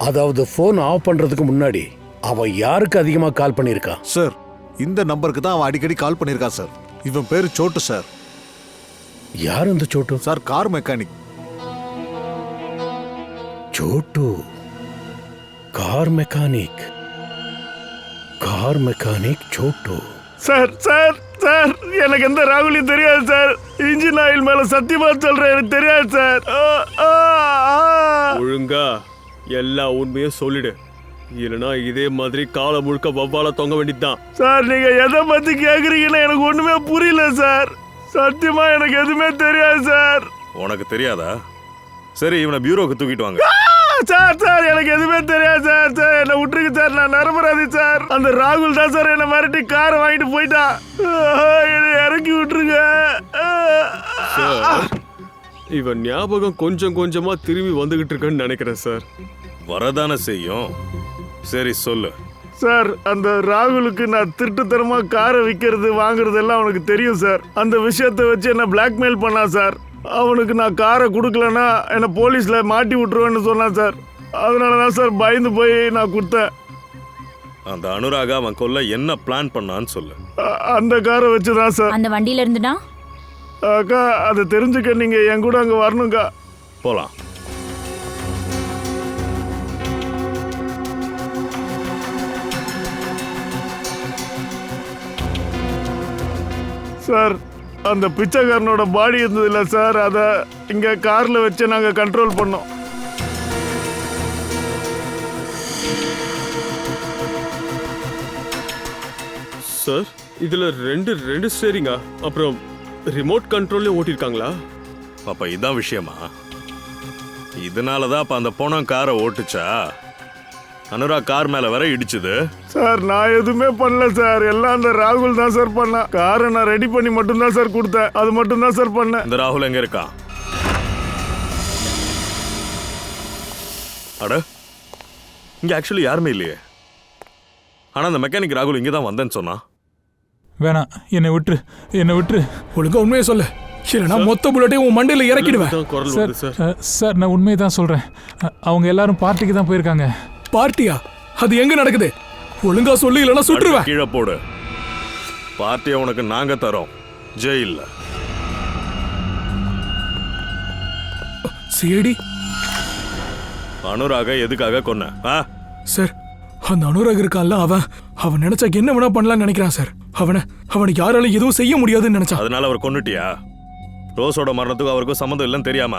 அதாவது ஃபோன் ஆஃப் பண்றதுக்கு முன்னாடி அவ யாருக்கு அதிகமா கால் பண்ணிருக்கா? சார் இந்த நம்பருக்கு தான் அவன் அடிக்கடி கால் பண்ணியிருக்கான் சார். இவன் பேரு சோட்டு சார். யார் அந்த Chhotu? Sir car mechanic. Chhotu car mechanic. Car mechanic Chhotu. Sir sir sir எனக்கு எந்த ராகுலையும் தெரியாது சார். இன்ஜின் ஆயில் மேல சத்தியமா சொல்றேன், எனக்கு தெரியாது சார். ஒழுங்கா எல்லா உண்மையும் சொல்லிடு, இல்லைன்னா இதே மாதிரி காலம் முழுக்க வவ்வால தொங்க வேண்டியதுதான். சார் நீங்க எதை பத்தி கேக்குறீங்கன்னு எனக்கு ஒண்ணுமே புரியல சார். சத்தியமா எனக்கு எதுவுமே தெரியாது சார். உனக்கு தெரியாதா? சரி இவனை பியூரோக்கு தூக்கிட்டு வாங்க. சார் சார் எனக்கு எதுவுமே தெரியாது சார். சார் என்னை விட்டுருங்க சார், நான் நரம்பராதி சார். அந்த ராகுல் தான் சார் என்னை மிரட்டி காரை வாங்கிட்டு போயிட்டான். என்னை இறக்கி விட்டுருங்க. இவன் ஞாபகம் கொஞ்சம் கொஞ்சமா திரும்பி வந்துகிட்டு இருக்கேன்னு நினைக்கிறேன் சார். வரதானே செய்யும். சரி சொல்லு. சார் அந்த ராகுலுக்கு நான் திருட்டுத்தனமா காரை விற்கிறது வாங்குறது எல்லாம் அவனுக்கு தெரியும் சார். அந்த விஷயத்தை வச்சு என்ன பிளாக்மெயில் பண்ணான் சார். அவனுக்கு நான் காரை கொடுக்கலன்னா என்னை போலீஸ்ல மாட்டி விட்டுருவேன்னு சொன்னான் சார். அதனால தான் சார் பயந்து போய் நான் கொடுத்தேன். அந்த அனுராக அவன் கொல்ல என்ன பிளான் பண்ணான்னு சொல்லு. அந்த காரை வச்சுதான் சார். அந்த வண்டியில இருந்துனா? அக்கா அதை தெரிஞ்சுக்க நீங்க என் கூட அங்க வரணும்க்கா. போலாம். சார் அந்த பிச்சைக்காரனோட பாடி இருந்தது இல்லை சார், அதை இங்க கார்ல வச்சு நாங்க கண்ட்ரோல் பண்ணோம். சார் இதுல ரெண்டு ஸ்டேரிங்கா, அப்புறம் ரிமோட் கண்ட்ரோல்ல ஓட்டிருக்காங்களா? அப்ப இதான் விஷயமா? இதனாலதான் அப்ப அந்த பொணம் காரை ஓட்டுச்சா? அனுராக் கார் மேல வர இடிச்சுது. சார் நான் எதுவுமே பண்ணல சார், எல்லாம் அந்த ராகுல் தான் சார் பண்ண. காரை நான் ரெடி பண்ணி மட்டும்தான் சார் கொடுத்தேன், அது மட்டும் தான் சார் பண்ணேன். இந்த ராகுல் எங்க இருக்கான்? அட இங்க ஆக்சுவலி யாருமே இல்லையே. ஆனா அந்த மெக்கானிக் ராகுல் இங்க தான் வந்தேன்னு சொன்னா. வேணாம், என்னை விட்டுரு. ஒழுங்கா உண்மையை சொல்லு, இல்லைன்னா மொத்த புல்லட்டையும் உன் மண்டையில இறக்கிடுவேன். சார் நான் உண்மையை தான் சொல்றேன். அவங்க எல்லாரும் பார்ட்டிக்கு தான் போயிருக்காங்க. பார்ட்டியா? அது எங்க நடக்குது? ஒழுங்கா சொல்லு, இல்லைன்னா சுட்டுருவேன். கீழே போடு. பார்ட்டியை உனக்கு நாங்க தரோம், ஜெயில்ல. சிஐடி அனுராக எதுக்காக கொன்ன? சார் அந்த அனுராக் இருக்கான்ல, அவன் நினைச்சா என்ன வேணா பண்ணலாம்னு நினைக்கிறான் சார். அவனை யாராலும் எதுவும் செய்ய முடியாதுன்னு நினைச்சான். அதனால அவர் கொன்னுட்டியா? ரோஸோட மரணத்துக்கு அவருக்கும் சம்மந்தம் இல்லைன்னு தெரியாம?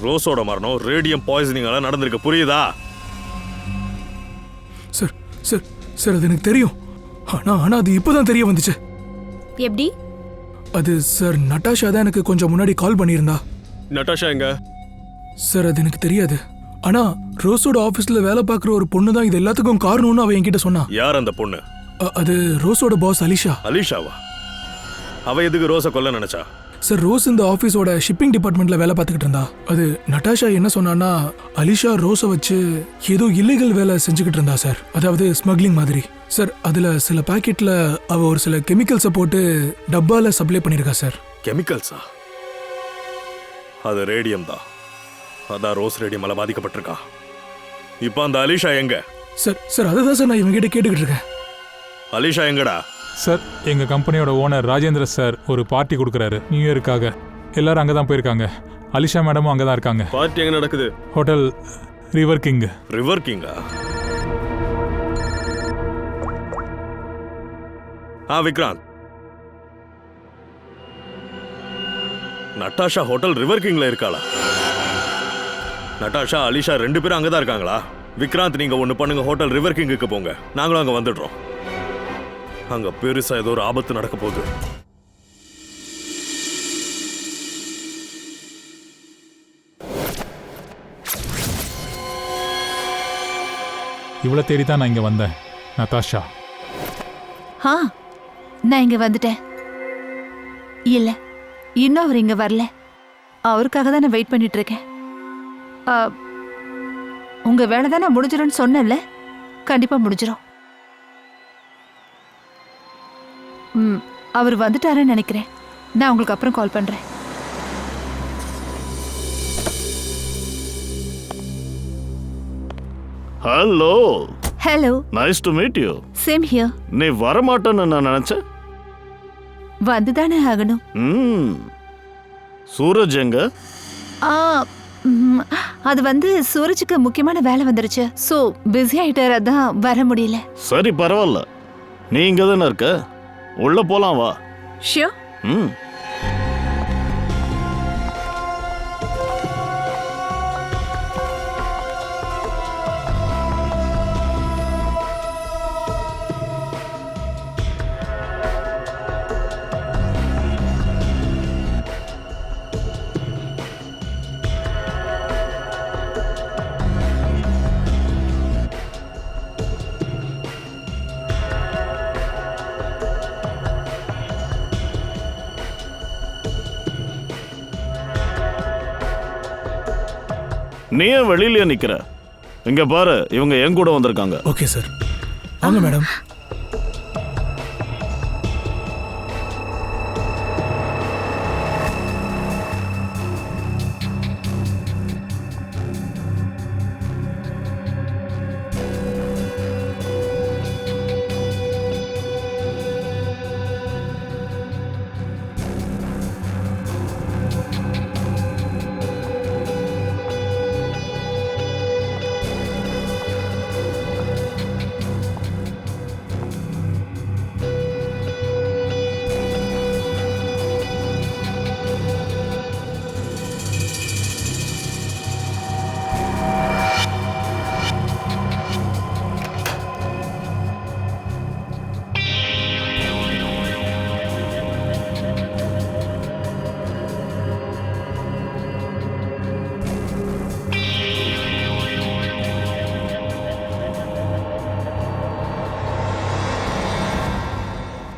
ரோஸோட மரணம் ரேடியம் பாய்சனிங்கால நடந்திருக்கு, புரியுதா? சார் சார் சார் அது எனக்கு தெரியும். ஆனா அது இப்பதான் தெரிய வந்துச்சு. எப்படி? அது சார் நட்டாஷா தான் எனக்கு கொஞ்சம் முன்னாடி கால் பண்ணியிருந்தா. நட்டாஷா எங்க? சார் அது எனக்கு தெரியாது. ஆனா ரோஸோட ஆபீஸ்ல வேலை பார்க்குற ஒரு பொண்ணு தான் இது எல்லாத்துக்கும் காரணம்னு அவ என்கிட்ட சொன்னா. யார் அந்த பொண்ணு? அது ரோஸோட பாஸ் அலிஷா. அலிஷாவா? அவ எதுக்கு ரோஸை கொல்ல நினைச்சா? சார் ரோஸ் இந்த ஆஃபீஸோட ஷிப்பிங் டிபார்ட்மெண்ட்ல வேலை பார்த்துக்கிட்டு இருந்தா. அது நட்டாஷா என்ன சொன்னான்னா, அலிஷா ரோஸை வச்சு ஏதோ இல்லீகல் வேலை செஞ்சுக்கிட்டு இருந்தா சார். அதாவது ஸ்மக்லிங் மாதிரி சார். அதுல சில பாக்கெட்ல அவ ஒரு சில கெமிக்கல்ஸை போட்டு டப்பால சப்ளை பண்ணிருக்கா சார். கெமிக்கல்ஸா? அது ரேடியம் தான். அதான் ரோஸ் ரேடியமால பாதிக்கப்பட்டிருக்கா. இப்போ அந்த அலிஷா எங்க? சார் அதுதான் சார் நான் இவங்கிட்ட கேட்டுக்கிட்டு இருக்கேன். அலிஷா எங்கடா? சார் எங்கள் கம்பெனியோட ஓனர் ராஜேந்திர சார் ஒரு பார்ட்டி கொடுக்குறாரு நியூ இயருக்காக. எல்லாரும் அங்கே தான் போயிருக்காங்க. அலிஷா மேடமும் அங்கே தான் இருக்காங்க. பார்ட்டி எங்கே நடக்குது? Hotel river king. ரிவர் கிங்கா? விக்ராந்த், நட்டாஷா ஹோட்டல் ரிவர் கிங்ல இருக்காளா? நட்டாஷா அலிஷா ரெண்டு பேரும் அங்கதான் இருக்காங்களா? விக்ராந்த் நீங்க ஒண்ணு பண்ணுங்க, ஹோட்டல் ரிவர் கிங்குக்கு போங்க, நாங்களும் அங்க வந்துடுறோம். அங்க பெருசா ஏதோ ஒரு ஆபத்து நடக்க போகுது. இவ்வளோ தேடி தான் நான் இங்கே வந்தேன் நதாஷா. ஆ நான் இங்க வந்துட்டேன். இல்ல இன்னும் அவர் இங்க வரல. அவருக்காக தான் நான் வெயிட் பண்ணிட்டு இருக்கேன். உங்க வேலை தானே முடிஞ்சிடும்னு சொன்னேன்ல, கண்டிப்பா முடிஞ்சிடும். அவர் வந்துட்டாருன்னு நினைக்கிறேன். நான் உங்களுக்கு அப்புறம் கால் பண்றேன். Hello. Hello. Nice to meet you. Same here. நீ வரமாட்டேன்னு நான் நினைச்சேன். வந்துதானே ஆகணும். சூரஜ் எங்க? அது வந்து சூரஜுக்கு முக்கியமான வேலை வந்துருச்சு. சோ பிஸி ஆயிட்டாரு, அதான் வர முடியல. சரி பரவாயில்ல, நீ இங்க தானே இருக்க, உள்ள போலாம் வா. ஷியோர். நீ ஏன் வெளியில நிக்கிற? இங்க பாரு, இவங்க என் கூட வந்திருக்காங்க. ஓகே சார், வாங்க மேடம்.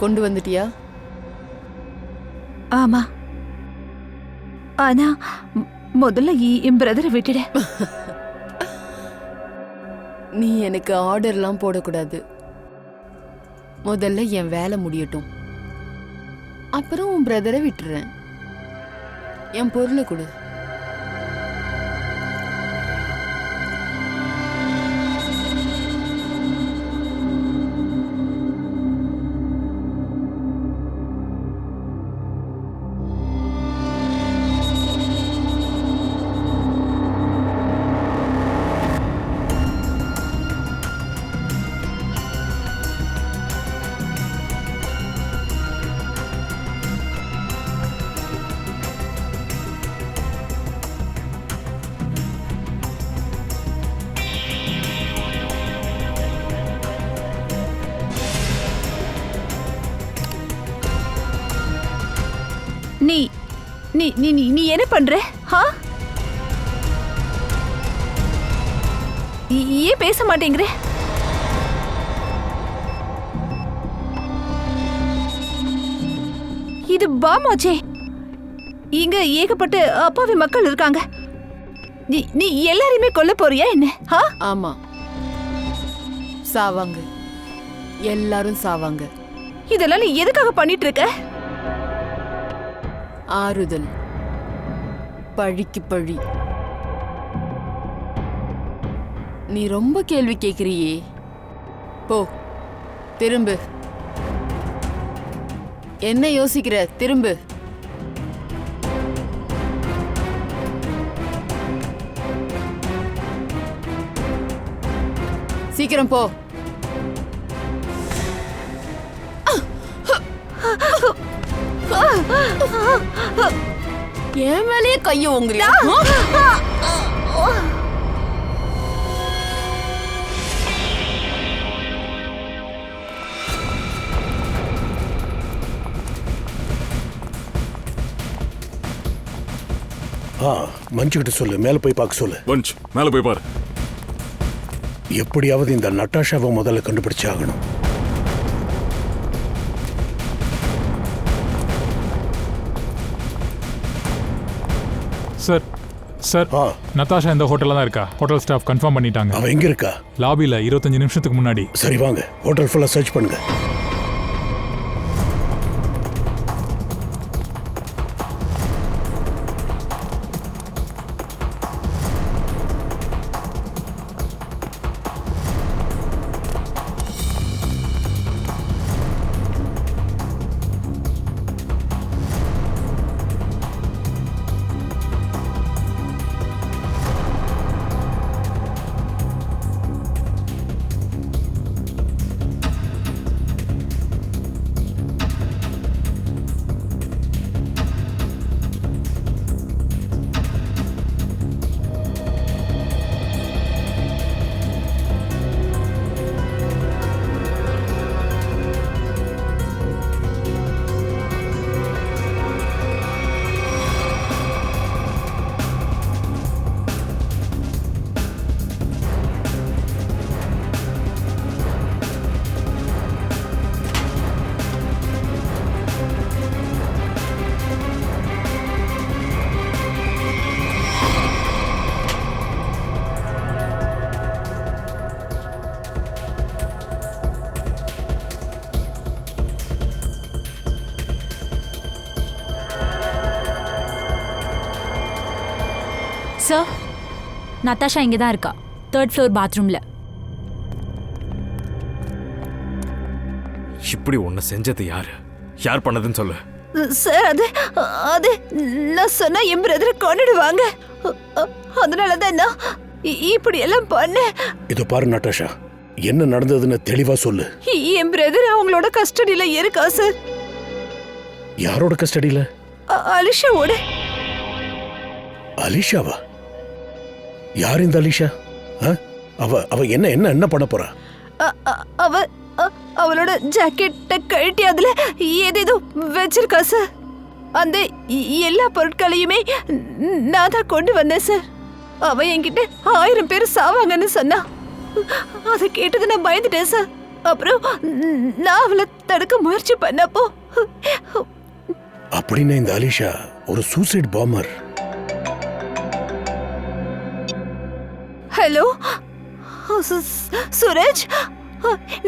கொண்டு வந்துட்டியா? ஆமா, ஆனா முதல்ல என் பிரதரை விட்டுட. நீ எனக்கு ஆர்டர்லாம் போடக்கூடாது. முதல்ல என் வேலை முடியட்டும், அப்புறம் உன் பிரதரை விட்டுறேன். என் பொருளை கொடு. நீ நீ நீ நீ என்ன பண்ற? ஏன் பேச மாட்டேங்கிற? இது பாமாச்சே. இங்க ஏகப்பட்ட அப்பாவி மக்கள் இருக்காங்க. நீ நீ எல்லாரையுமே கொல்ல போறியா என்ன? ஆமா, சாவாங்க, எல்லாரும் சாவாங்க. இதெல்லாம் நீ எதுக்காக பண்ணிட்டு இருக்க? ஆறுதல், பழிக்கு பழி. நீ ரொம்ப கேள்வி கேக்குறியே. போ, திரும்பு. என்ன யோசிக்கிற? திரும்பு. சீக்கிரம் போ. என் மேலேயே கைய உங்கறியா? மஞ்சுக்கிட்ட சொல்லு, மேல போய் பார்க்க சொல்லு. மஞ்ச், மேல போய் பாரு. எப்படியாவது இந்த நட்டாஷாவை முதல்ல கண்டுபிடிச்சு ஆகணும். சார் சார் நதாஷா இந்த ஹோட்டல்ல தான் இருக்கா. ஹோட்டல் ஸ்டாஃப் கன்ஃபார்ம் பண்ணிட்டாங்க. அவ எங்க இருக்கா? லாபியில் 25 நிமிஷத்துக்கு முன்னாடி. சரி வாங்க, ஹோட்டல் ஃபுல்லா சர்ச் பண்ணுங்க. சார், நதாஷா இங்கே தான் இருக்கா, 3rd ஃப்ளோர் பாத்ரூம்ல. இப்படி ஒன்று செஞ்சது யாரு? யார் பண்ணதுன்னு சொல்லு. சார் அது அது நான் சொன்னா என் பிரதரை கொண்டுடுவாங்க. அதனால தான் நான் இப்படி எல்லாம் பண்ணேன். இதோ பாரு நட்டாஷா, என்ன நடந்ததுன்னு தெளிவா சொல்லு. என் பிரதர் அவங்களோட கஸ்டடியில இருக்கா சார். யாரோட கஸ்டடியில? அலிஷாவோட. அலிஷாவா? யார் இந்த அலிஷா? அவ அவ என்ன என்ன என்ன பண்ண போறா? அவ அவளோட ஜாக்கெட்டை கழட்டி அதுல ஏதேதோ வச்சிருக்கா சார். அந்த எல்லா பொருட்களையுமே நான் தான் கொண்டு வந்தேன் சார். அவ என்கிட்ட 1000 பேர் சாவாங்கன்னு சொன்னா. அதை கேட்டது நான் பயந்துட்டேன் சார். அப்புறம் நான் அவளை தடுக்க முயற்சி பண்ணப்போ. அப்படின்னா இந்த அலிஷா ஒரு சூசைட் பாம்பர். ஹலோ சுரேஷ்,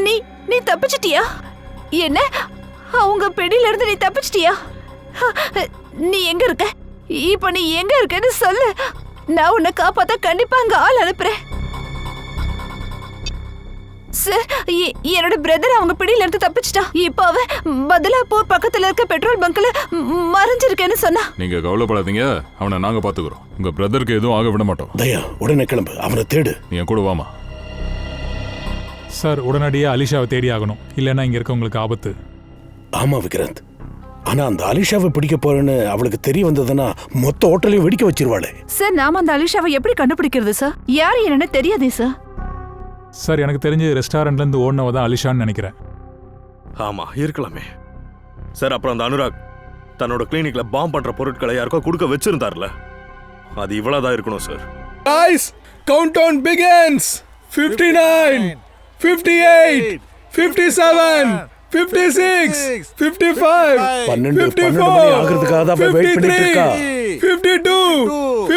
நீ நீ தப்பிச்சிட்டியா? என்ன அவங்க பிடியில இருந்து நீ தப்பிச்சிட்டியா? நீ எங்க இருக்க? இப்ப நீ எங்க இருக்கன்னு சொல்லு. நான் உன்னை காப்பாத்த கண்டிப்பா அங்க ஆள் அனுப்புறேன். சார், என்னோட பிரதர் அவங்க பிடியில இருந்து தப்பிச்சிட்டா. இப்ப அவ பதலாப்பூர் பக்கத்துல இருக்க பெட்ரோல் பங்க்ல மறைஞ்சிருக்கேன்னு சொன்னா. நீங்க கவலைப்படாதீங்க, அவனை நாங்க பாத்துக்கிறோம். உங்க பிரதருக்கு எதுவும் ஆக விட மாட்டோம். தயா, உடனே கிளம்பு, அவனை தேடு. நீ என் கூட வாமா. சார், உடனடியாக அலிஷாவை தேடி ஆகணும், இல்லைன்னா இங்க இருக்க உங்களுக்கு ஆபத்து. ஆமா விக்ராந்த், ஆனா அந்த அலிஷாவை பிடிக்க போறேன்னு அவளுக்கு தெரிய வந்ததுன்னா மொத்த ஹோட்டலையும் வெடிக்க வச்சிருவாளே. சார், நாம அந்த அலிஷாவை எப்படி கண்டுபிடிக்கிறது சார்? யாரு என்னன்னு தெரியாதே சார். சார், எனக்கு தெரிஞ்சு ரெஸ்டாரண்ட்ல இருந்து ஓடினவ தான் அலிஷான்னு நினைக்கிறேன். ஆமா, இருக்கலாமே சார். அப்புறம் அந்த அனுராக் தன்னோட கிளினிக்ல பாம்பு பண்ற பொருட்களை யாருக்கோ கொடுக்க வச்சிருந்தார்ல, அது இவ்வளவுதான் இருக்கணும் sir. Guys, countdown begins. 59, 58, 57, 56, 55, 54, 53, 52,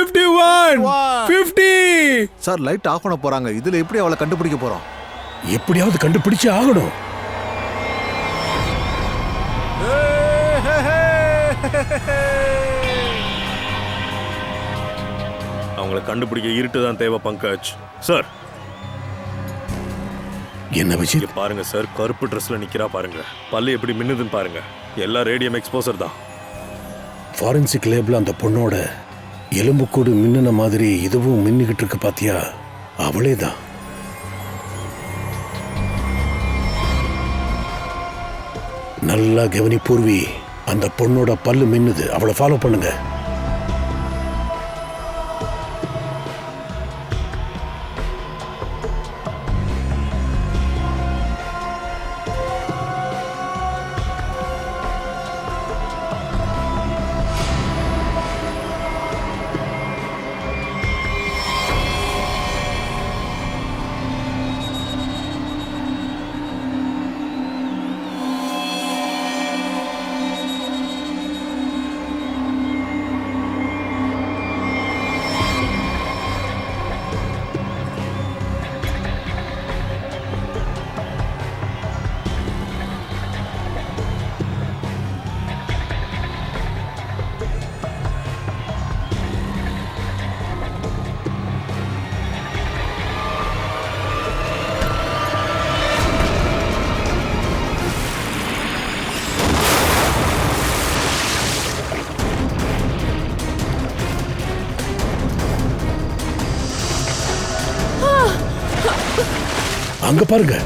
51, 50. Sir, light off பண்ண போறாங்க. இதுல எப்படி அவளை கண்டுபிடிக்க போறோம்? எப்படியாவது கண்டுபிடிச்சு ஆகணும். அவங்களை கண்டுபிடிக்க இருட்டு தான் தேவை பங்கஜ். சார், என்ன விஷயம்? பாருங்க சார், கருப்பு ட்ரெஸ்ல நிக்கிறா பாருங்க. பல்லு எப்படி மின்னுதுன்னு பாருங்க. எல்லாம் ரேடியம் எக்ஸ்போசர் தான். ஃபாரன்சிக் லேப்ல அந்த பொண்ணோட எலும்புக்கூடு மின்னுன மாதிரி இதுவும் மின்னிக்கிட்டு இருக்கு பாத்தியா? அவளே தான். நல்லா கவனி பூர்வி, அந்த பொண்ணோட பல்லு மின்னுது. அவளை ஃபாலோ பண்ணுங்க. அங்க பாருங்க.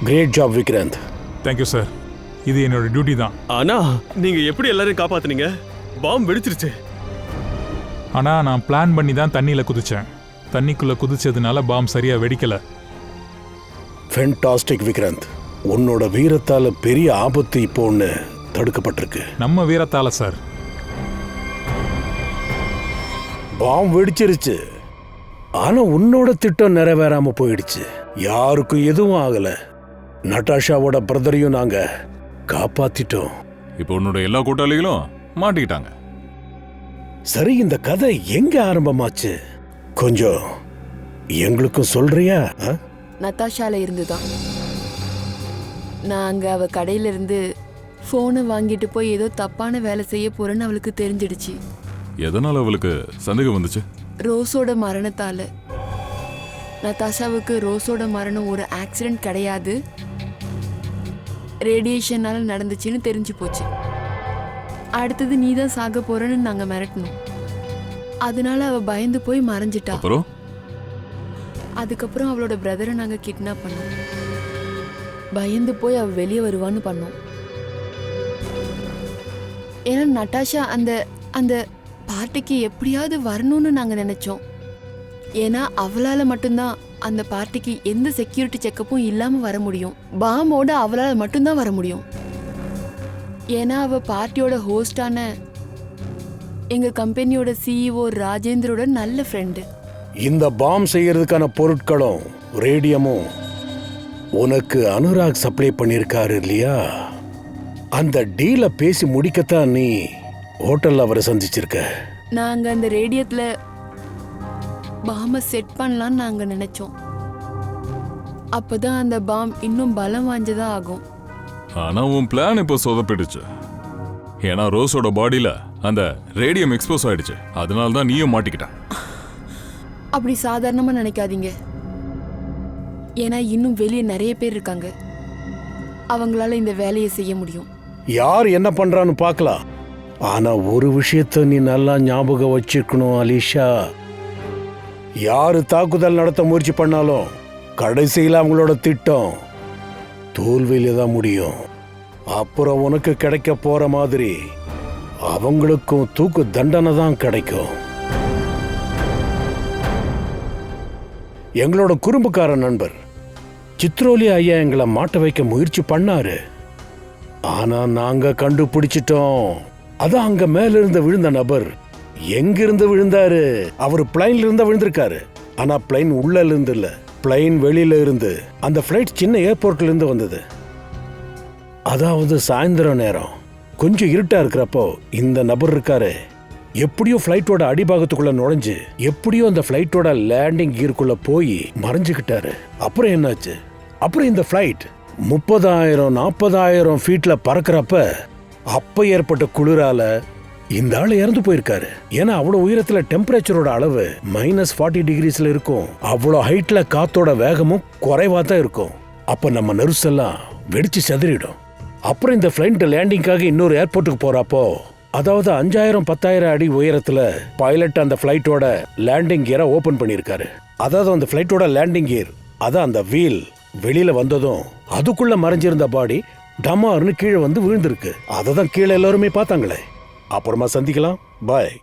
Great job Vikrant. Thank you sir. இது என்னோட டியூட்டி தான். ஆனா நீங்க எப்படி எல்லாரையும் காப்பாத்துனீங்க? பாம் வெடிச்சிருச்சு. ஆனா நான் பிளான் பண்ணி தான் தண்ணியில குதிச்சேன். தண்ணிக்குள்ள குதிச்சதுனால பாம் சரியா வெடிக்கல. ஃபென்டாஸ்டிக் விக்ராந்த். உன்னோட வீரத்தால பெரிய ஆபத்து இப்போ ஒன்று தடுக்கப்பட்டிருக்கு. நம்ம வீரத்தால சார். பாம் வெடிச்சிருச்சு, ஆனா உன்னோட திட்டம் நிறைவேறாம போயிடுச்சு. யாருக்கும் எதுவும் ஆகல. நட்டாஷாவோட பிரதரையும் நாங்க காப்பாத்திட்டோம். இப்போ உன்னோட எல்லா கூட்டாளிகளும் மாட்டிக்கிட்டாங்க. சரி, இந்த கதை எங்க ஆரம்பமாச்சு? கொஞ்சம் எங்களுக்கும் சொல்றியா? நத்தாஷால இருந்துதான். நான் அங்க அவ கடையில இருந்து போனை வாங்கிட்டு போய் ஏதோ தப்பான வேலை செய்ய போறேன்னு அவளுக்கு தெரிஞ்சிடுச்சு. எதனால அவளுக்கு சந்தேகம் வந்துச்சு? ரோஸோட மரணத்தால. நத்தாஷாவுக்கு ரோஸோட மரணம் ஒரு ஆக்சிடென்ட் கிடையாது, ரேடியேஷனால நடந்துச்சுன்னு தெரிஞ்சு போச்சு. அடுத்தது நீ தான் சாக போறன்னு நாங்க மிரட்டணும். அதனால அவ பயந்து போய் மறைஞ்சிட்டா. அதுக்கப்புறம் அவளோட பிரதரை நாங்க கிட்னாப் பண்ணோம். பயந்து போய் அவ வெளியே வருவான்னு பண்ணோம். ஏன்னா நட்டாஷா அந்த அந்த பார்ட்டிக்கு எப்படியாவது வரணும்னு நாங்க நினைச்சோம். ஏன்னா அவளால மட்டும்தான் அந்த பார்ட்டிக்கு எந்த செக்யூரிட்டி செக்கப்பும் இல்லாம வர முடியும். பாமோட அவளால மட்டும்தான் வர முடியும். ஏன்னா அவ பார்ட்டியோட ஹோஸ்டான எங்க கம்பெனியோட சிஇஓ ராஜேந்திரோட நல்ல ஃப்ரெண்டு. இந்த பாம் செய்யறதுக்கான பொருட்களும் ரேடியமும் உனக்கு அனுராக் சப்ளை பண்ணிருக்காரு இல்லையா? அந்த டீல பேசி முடிக்கத்தான் நீ ஹோட்டல்ல அவரை சந்திச்சிருக்க. நாங்க அந்த ரேடியத்துல பாமை செட் பண்ணலாம்னு நாங்க நினைச்சோம். அப்பதான் அந்த பாம் இன்னும் பலம் வாய்ந்ததா ஆகும். ஆனா உன் பிளான் இப்போ சொதப்பிடுச்சு. ஏன்னா ரோஸோட பாடியில அந்த ரேடியம் எக்ஸ்போஸ் ஆயிடுச்சு. அதனால தான் நீயும் மாட்டிக்கிட்ட. அப்படி சாதாரணமா நினைக்காதீங்க. ஏன்னா இன்னும் வெளியே நிறைய பேர் இருக்காங்க. அவங்களால இந்த வேலையை செய்ய முடியும். யார் என்ன பண்றான்னு பார்க்கலாம். ஆனா ஒரு விஷயத்த நீ நல்லா ஞாபகம் வச்சிருக்கணும் அலிஷா. யாரு தாக்குதல் நடத்த முயற்சி பண்ணாலும் கடைசியில் அவங்களோட திட்டம் தோல்வியில தான் முடியும். அப்புறம் உனக்கு கிடைக்க போற மாதிரி அவங்களுக்கும் தூக்கு தண்டனை தான் கிடைக்கும். எங்களோட குறும்புக்கார நண்பர் சித்ரோலி ஐயா எங்களை மாட்ட வைக்க முயற்சி பண்ணாரு. ஆனா நாங்க கண்டுபிடிச்சிட்டோம். அதான் அங்க மேல இருந்து விழுந்த நபர் எங்கிருந்து விழுந்தாரு? அவர் பிளைன்ல இருந்தா விழுந்திருக்காரு. ஆனா பிளைன் உள்ள இருந்து இல்ல, பிளைன் வெளியில இருந்து. அந்த பிளைட் சின்ன ஏர்போர்ட்ல இருந்து வந்தது. அதாவது சாயந்தரம் நேரம் கொஞ்சம் இருட்டா இருக்கிறப்போ இந்த நபர் இருக்காரு. எப்படியோ பிளைட்டோட அடிபாகத்துக்குள்ள நுழைஞ்சு எப்படியோ அந்த பிளைட்டோட லேண்டிங் கியருக்குள்ள போய் மறைஞ்சுக்கிட்டாரு. அப்புறம் என்னாச்சு? அப்புறம் இந்த பிளைட் 30,000-40,000 ஃபீட்ல பறக்கிறப்ப அப்ப ஏற்பட்ட குளிரால இந்த ஆள் இறந்து போயிருக்காரு. ஏன்னா அவ்வளவு உயரத்துல டெம்பரேச்சரோட அளவு -40 டிகிரிஸ்ல இருக்கும். அவ்வளவு ஹைட்ல காத்தோட வேகமும் குறைவா தான் இருக்கும். அப்ப நம்ம நர்வ்ஸ் எல்லாம் வெடிச்சு செதறிடும். அப்புறம் இந்த பிளைட் லேண்டிங்காக இன்னொரு ஏர்போர்ட்டுக்கு போறப்போ, அதாவது 5,000-10,000 அடி உயரத்துல பைலட் அந்த பிளைட்டோட லேண்டிங் கியரை ஓபன் பண்ணிருக்காரு. அதாவது அந்த பிளைட்டோட லேண்டிங் கியர், அதான் அந்த வீல் வெளியில வந்ததும் அதுக்குள்ள மறைஞ்சிருந்த பாடி டமார்னு கீழே வந்து விழுந்திருக்கு. அதை தான் கீழே எல்லாருமே பார்த்தாங்களே. அப்புறமா சந்திக்கலாம். பாய்.